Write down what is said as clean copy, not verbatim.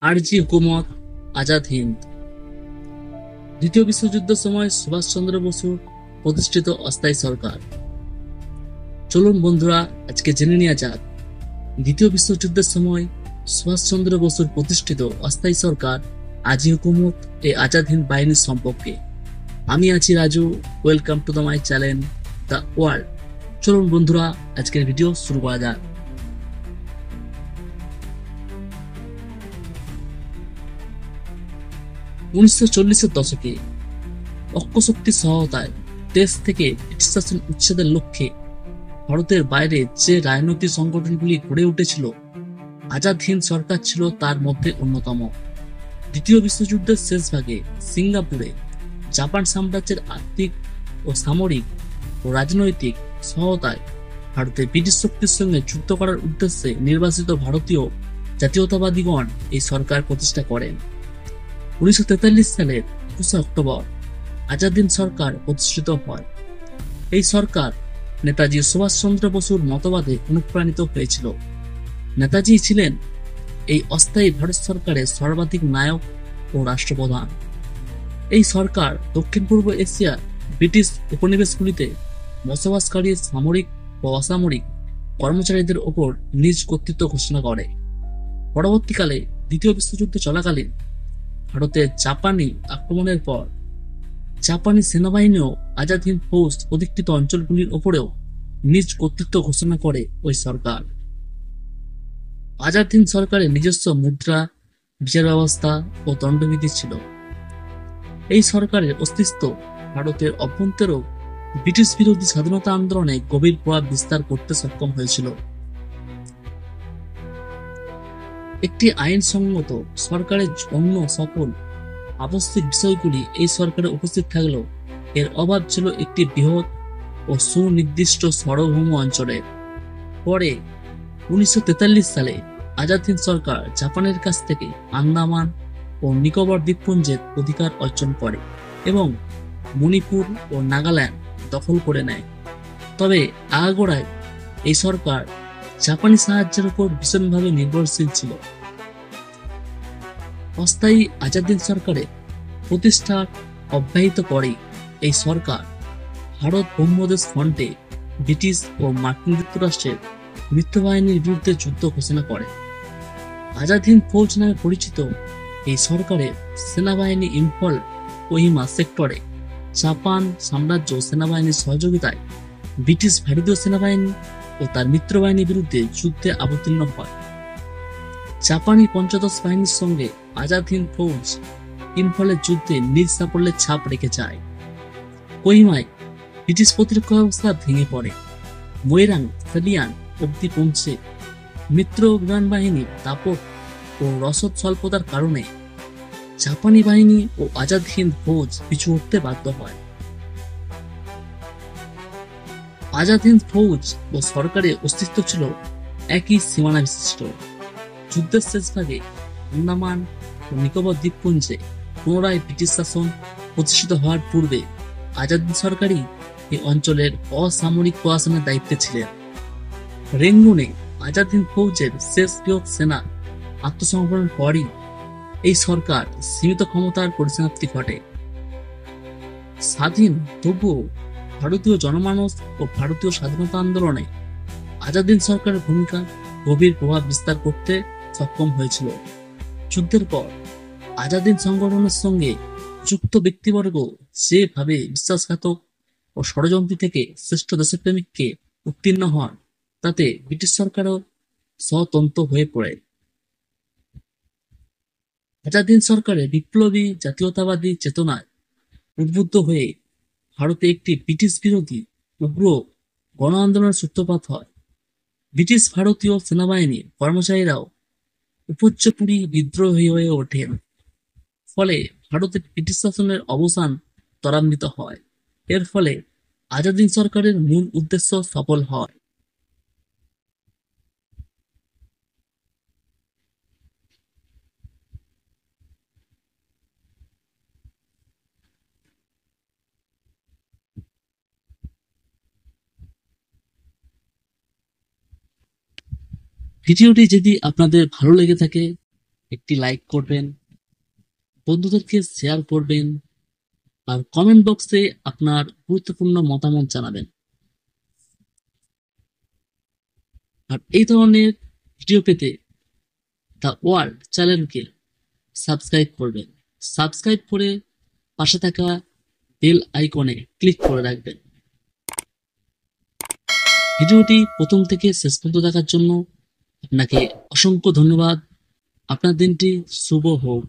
আরজি হুকুমত, আজাদ হিন্দ। দ্বিতীয় বিশ্বযুদ্ধের সময় সুভাষচন্দ্র বসুর প্রতিষ্ঠিত অস্থায়ী সরকার। চলুন বন্ধুরা, আজকে জেনে নেওয়া যাক দ্বিতীয় বিশ্বযুদ্ধের সময় সুভাষচন্দ্র বসুর প্রতিষ্ঠিত অস্থায়ী সরকার আজি হুকুমত এ আজাদ হিন্দ বাহিনীর সম্পর্কে। আমি আছি Raju. Welcome to the my channel the world. চলুন বন্ধুরা, আজকের ভিডিও শুরু করা যাক। 1940-এর দশকে অক্ষশক্তির সহায়তায় দেশ থেকে ব্রিটিশ শাসন উচ্ছেদের লক্ষ্যে ভারতের বাইরে যে রাজনৈতিক সংগঠনগুলি গড়ে উঠেছিল, আজাদ হিন্দ সরকার ছিল তার মধ্যে অন্যতম। দ্বিতীয় বিশ্বযুদ্ধের শেষ ভাগে সিঙ্গাপুরে জাপান সাম্রাজ্যের আর্থিক ও সামরিক ও রাজনৈতিক সহায়তায় ভারতে ব্রিটিশ শক্তির সঙ্গে যুদ্ধ করার উদ্দেশ্যে নির্বাচিত ভারতীয় জাতীয়তাবাদীগণ এই সরকার প্রতিষ্ঠা করেন। 1943 সালের 21 অক্টোবর আজাদ হিন্দ সরকার প্রতিষ্ঠিত হয়। এই সরকার নেতাজি সুভাষচন্দ্র বসুর মতবাদে অনুপ্রাণিত হয়েছিল। নেতাজি ছিলেন এই অস্থায়ী ভারত সরকারের সর্বাধিক নায়ক ও রাষ্ট্রপ্রধান। এই সরকার দক্ষিণ পূর্ব এশিয়ার ব্রিটিশ উপনিবেশগুলিতে বসবাসকারী সামরিক ও অসামরিক কর্মচারীদের ওপর নিজ কর্তৃত্ব ঘোষণা করে। পরবর্তীকালে দ্বিতীয় বিশ্বযুদ্ধ চলাকালীন ভারতের জাপানি আক্রমণের পর জাপানি সেনাবাহিনীও আজাদ হিন্দ ফৌজ অধিকৃত অঞ্চলগুলির ওপরেও নিজ কর্তৃত্ব ঘোষণা করে ওই সরকার। আজাদ হিন্দ সরকারের নিজস্ব মুদ্রা, বিচার ব্যবস্থা ও দণ্ডবিধি ছিল। এই সরকারের অস্তিত্ব ভারতের অভ্যন্তরেও ব্রিটিশ বিরোধী স্বাধীনতা আন্দোলনে গভীর প্রভাব বিস্তার করতে সক্ষম হয়েছিল। একটি আইনসঙ্গত সরকারের অন্য সকল আবশ্যিক বিষয়গুলি এই সরকারে উপস্থিত থাকলেও এর অভাব ছিল একটি বৃহৎ ও সুনির্দিষ্ট সার্বভৌম অঞ্চলের। পরে 1943 সালে আজাদ হিন্দ সরকার জাপানের কাছ থেকে আন্দামান ও নিকোবর দ্বীপপুঞ্জের অধিকার অর্জন করে এবং মণিপুর ও নাগাল্যান্ড দখল করে নেয়। তবে আগাগোড়ায় এই সরকার জাপানি সাহায্যের উপর ভীষণভাবে নির্ভরশীল ছিল। অস্থায়ী আজাদ হিন্দ সরকারের প্রতিষ্ঠা অব্যাহত পরে এই সরকার ভারত ব্রহ্মদেশ ফ্রন্টে ব্রিটিশ ও মার্কিন যুক্তরাষ্ট্রের মিত্রবাহিনীর বিরুদ্ধে যুদ্ধ ঘোষণা করে। আজাদ হিন্দ ফৌজ নামে পরিচিত এই সরকারের সেনাবাহিনী ইম্ফল কোহিমা সেক্টরে জাপান সাম্রাজ্য সেনাবাহিনীর সহযোগিতায় ব্রিটিশ ভারতীয় সেনাবাহিনী ও তার মিত্রবাহিনীর বিরুদ্ধে যুদ্ধে অবতীর্ণ হয়। জাপানি পঞ্চদশ বাহিনীর সঙ্গে আজাদ হিন্দ ফৌজ ইম্ফলের যুদ্ধে নিজ সাফল্যের ছাপ রেখে যায়। কোহিমায় ব্রিটিশ প্রতিরক্ষা ব্যবস্থা ভেঙে পড়ে। মোয়েরাং ফেলিয়ান অব্দি পৌঁছে মিত্র বিমান বাহিনীর দাপট ও রসদ স্বল্পতার কারণে জাপানি বাহিনী ও আজাদ হিন্দ ফৌজ পিছু হটতে বাধ্য হয়। আজাদ হিন্দ ফৌজ ও সরকারের অস্তিত্ব ছিল একই সীমানা বিশিষ্ট। যুদ্ধের শেষ ভাগে আন্দামান ও নিকোবর দ্বীপপুঞ্জে পুনরায় ব্রিটিশ শাসন প্রতিষ্ঠিত হওয়ার পূর্বে আজাদ হিন্দ সরকারই এই অঞ্চলের অসামরিক প্রশাসনের দায়িত্বে ছিলেন। রেঙ্গুনে আজাদ হিন্দ ফৌজের শেষ বৃহৎ সেনা আত্মসমর্পণের পরই এই সরকার সীমিত ক্ষমতার পরিসমাপ্তি ঘটে। স্বাধীন তবুও ভারতীয় জনমানস ও ভারতীয় স্বাধীনতা আন্দোলনে আজাদ হিন্দ সরকারের ভূমিকা গভীর প্রভাব বিস্তার করতে সক্ষম হয়েছিল। যুদ্ধের পর আজাদ হিন্দ সংগঠনের সঙ্গে যুক্ত ব্যক্তিবর্গ যেভাবে বিশ্বাসঘাতক ও ষড়যন্ত্রী থেকে শ্রেষ্ঠ দেশপ্রেমিককে উত্তীর্ণ হন, তাতে ব্রিটিশ সরকারও স্বতন্ত্র হয়ে পড়ে। আজাদ হিন্দ সরকারের বিপ্লবী জাতীয়তাবাদী চেতনায় উদ্বুদ্ধ হয়ে ভারতে একটি ব্রিটিশ বিরোধী উগ্র গণ আন্দোলনের সূত্রপাত হয়। ব্রিটিশ ভারতীয় সেনাবাহিনীর কর্মচারীরাও উপর্যুপরি বিদ্রোহী হয়ে ওঠেন। ফলে ভারতের ব্রিটিশ শাসনের অবসান ত্বরান্বিত হয়। এর ফলে আজাদ হিন্দ সরকারের মূল উদ্দেশ্য সফল হয়। ভিডিওটি যদি আপনাদের ভালো লেগে থাকে একটি লাইক করবেন, বন্ধুদেরকে শেয়ার করবেন, আর কমেন্ট বক্সে আপনার গুরুত্বপূর্ণ মতামত জানাবেন। আর এই ধরনের ভিডিও পেতে দ্য ওয়ার্ল্ড চ্যানেলকে সাবস্ক্রাইব করবেন। সাবস্ক্রাইব করে পাশে থাকা বেল আইকনে ক্লিক করে রাখবেন। ভিডিওটি প্রথম থেকে শেষ পর্যন্ত দেখার জন্য আপনাকে অসংখ্য ধন্যবাদ। আপনার দিনটি শুভ হোক।